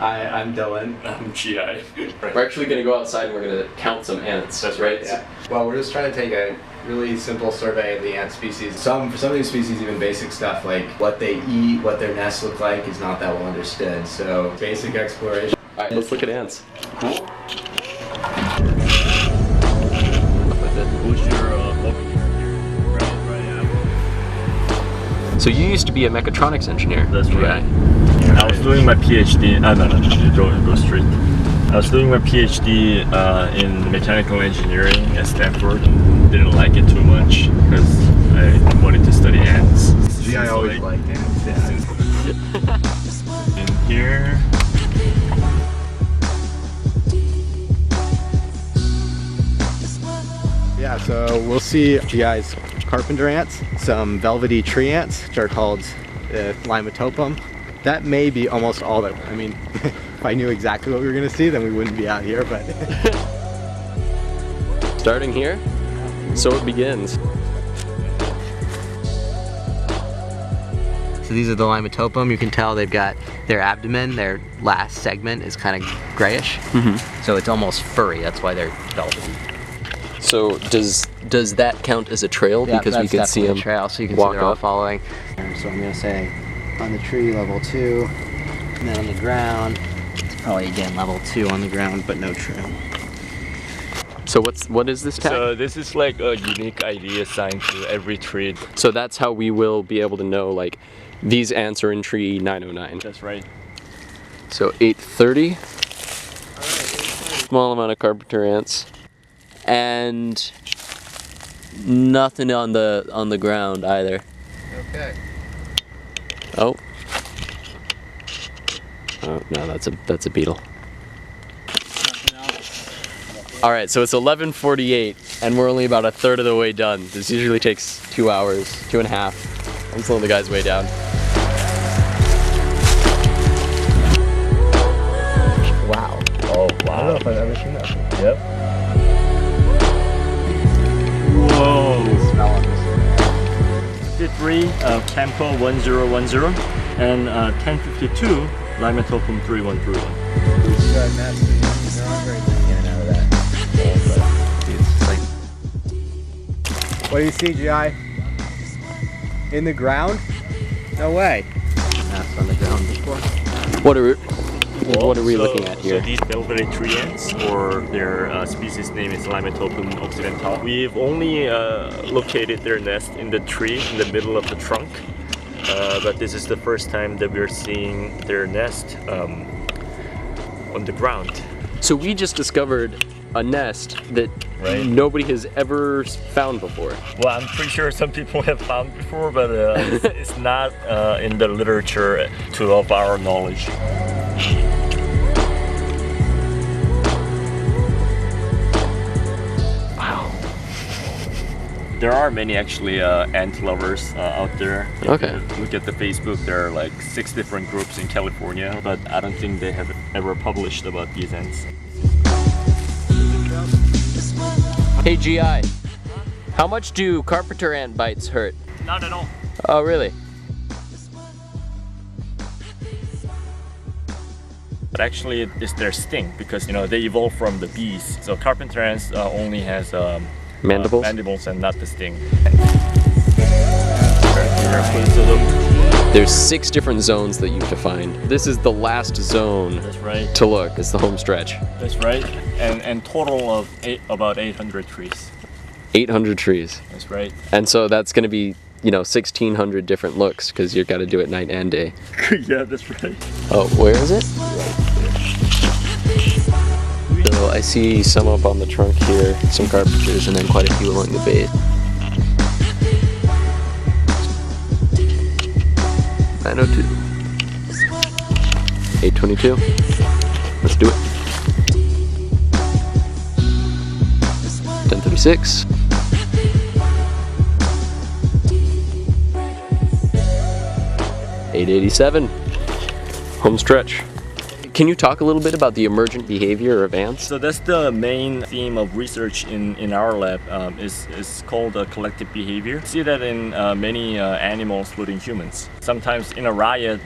Hi, I'm Dylan. I'm GI. We're actually going to go outside and we're going to count some ants. That's right. Yeah. Well, we're just trying to take a really simple survey of the ant species. For some of these species, even basic stuff like what they eat, what their nests look like is not that well understood. So basic exploration. Alright, let's look at ants. Cool. So you used to be a mechatronics engineer. That's right. Yeah. I was doing my PhD. No, go straight. I was doing my PhD in mechanical engineering at Stanford. Didn't like it too much because I wanted to study ants. Gee, I always liked ants. Yeah. In here. Yeah, so we'll see GI's carpenter ants, some velvety tree ants, which are called Limatopum. That may be almost all that, I mean, if I knew exactly what we were going to see, then we wouldn't be out here, but... Starting here, so it begins. So these are the Limatopum. You can tell they've got their abdomen, their last segment is kind of grayish. So it's almost furry, that's why they're velvety. So does that count as a trail? Yeah, because we could see them a trail, so you can walk see they're all up. following. So I'm gonna say on the tree level 2, and then on the ground, it's probably again level 2 on the ground, but no trail. So what is this tag? So this is like a unique ID assigned to every tree. So that's how we will be able to know, like, these ants are in tree 909. That's right. So 830. Small amount of carpenter ants. And nothing on the ground either. Okay. Oh. Oh no, that's a beetle. All right, so it's 11:48, and we're only about a third of the way done. This usually takes 2 hours, 2.5. I'm slowing the guy's way down. Wow. Oh wow. I don't know if I've ever seen that before. Yep. Whoa. 53 Campo 1010 and 1052 Limatopum 3131. What do you see, GI? In the ground? No way. That's on the ground before. What are we looking at here? So these velvety tree ants, or their species name is Limatopum occidental. We've only located their nest in the tree in the middle of the trunk, but this is the first time that we're seeing their nest on the ground. So we just discovered a nest that Right. nobody has ever found before. Well, I'm pretty sure some people have found before, but it's not in the literature of our knowledge. Wow. There are many actually ant lovers out there. If Okay. you look at the Facebook, there are like 6 different groups in California, but I don't think they have ever published about these ants. Hey GI, how much do carpenter ant bites hurt? Not at all. Oh really? But actually it's their sting, because they evolved from the bees. So carpenter ants only has Mandibles? mandibles and not the sting. There's 6 different zones that you have to find. This is the last zone That's right. to look. It's the home stretch. That's right. And total of about 800 trees. 800 trees. That's right. And so that's going to be, 1,600 different looks because you've got to do it night and day. Yeah, that's right. Oh, where is it? So I see some up on the trunk here, some carpenters, and then quite a few along the base. 902. 822. Let's do it. 1036. 887. Home stretch. can you talk a little bit about the emergent behavior of ants? So that's the main theme of research in our lab. Is called collective behavior. See that in many animals, including humans. Sometimes in a riot,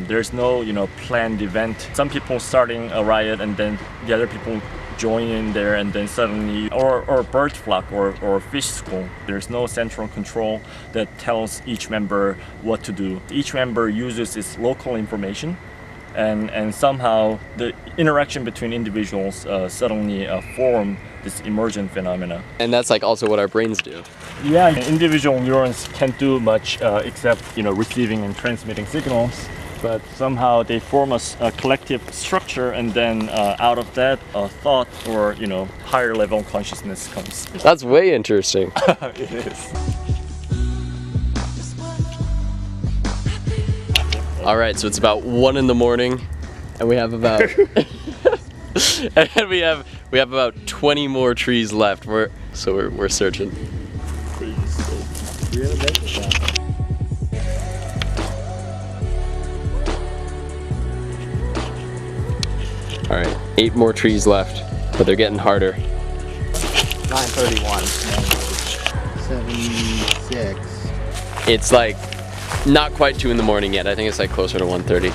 there's no planned event. Some people starting a riot and then the other people join in there, and then suddenly, or bird flock or fish school, there's no central control that tells each member what to do. Each member uses its local information, and somehow the interaction between individuals suddenly form this emergent phenomena. And that's like also what our brains do. Yeah, individual neurons can't do much except receiving and transmitting signals. But somehow they form a collective structure, and then out of that, a thought or higher level consciousness comes. That's way interesting. It is. All right, so it's about 1 in the morning, and we have about and we have about 20 more trees left. We're searching. All right, 8 more trees left, but they're getting harder. 9:31. 76. It's like not quite 2 in the morning yet. I think it's like closer to 1:30.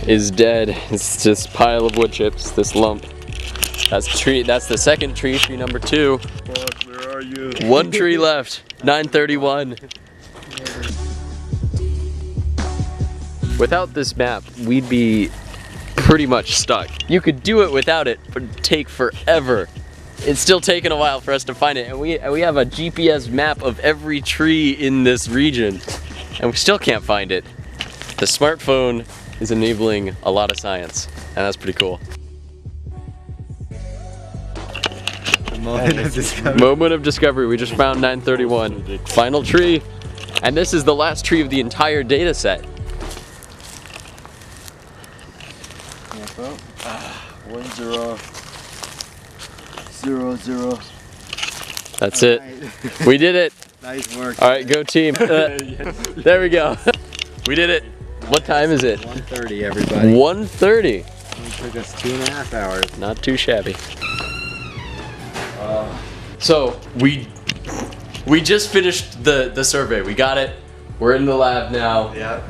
Is dead. It's just pile of wood chips. This lump. That's tree. That's the second tree. Tree number 2. Where are you? 1 tree left. 9:31. Without this map, we'd be pretty much stuck. You could do it without it, but it'd take forever. It's still taken a while for us to find it, and we have a GPS map of every tree in this region, and we still can't find it. The smartphone is enabling a lot of science, and that's pretty cool. Moment of discovery. Moment of discovery. We just found 931. Final tree, and this is the last tree of the entire data set. 1000. That's it. We did it. Nice work. All right, go team. There we go. We did it. What time is it? 1:30, everybody. 1:30. It took us 2.5 hours. Not too shabby. So we just finished the survey. We got it. We're in the lab now. Yeah.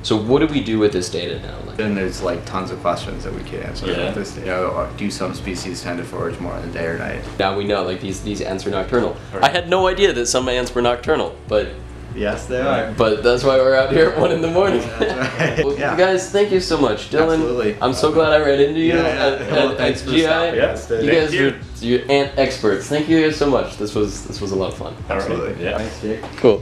So what do we do with this data now? Then there's like tons of questions that we could answer. Yeah. With this, do some species tend to forage more in the day or night? Now we know, like these ants are nocturnal. Right. I had no idea that some ants were nocturnal, but Yes, they are. that's why we're out here at 1 in the morning. That's right. Well, Yeah. guys, thank you so much, Dylan. Absolutely. I'm so glad I ran into you Yeah, well, at thanks for GI. stopping us. You Thank guys are you're ant experts. Thank you guys so much. This was a lot of fun. Absolutely. Yeah. Thanks, Jake. Cool.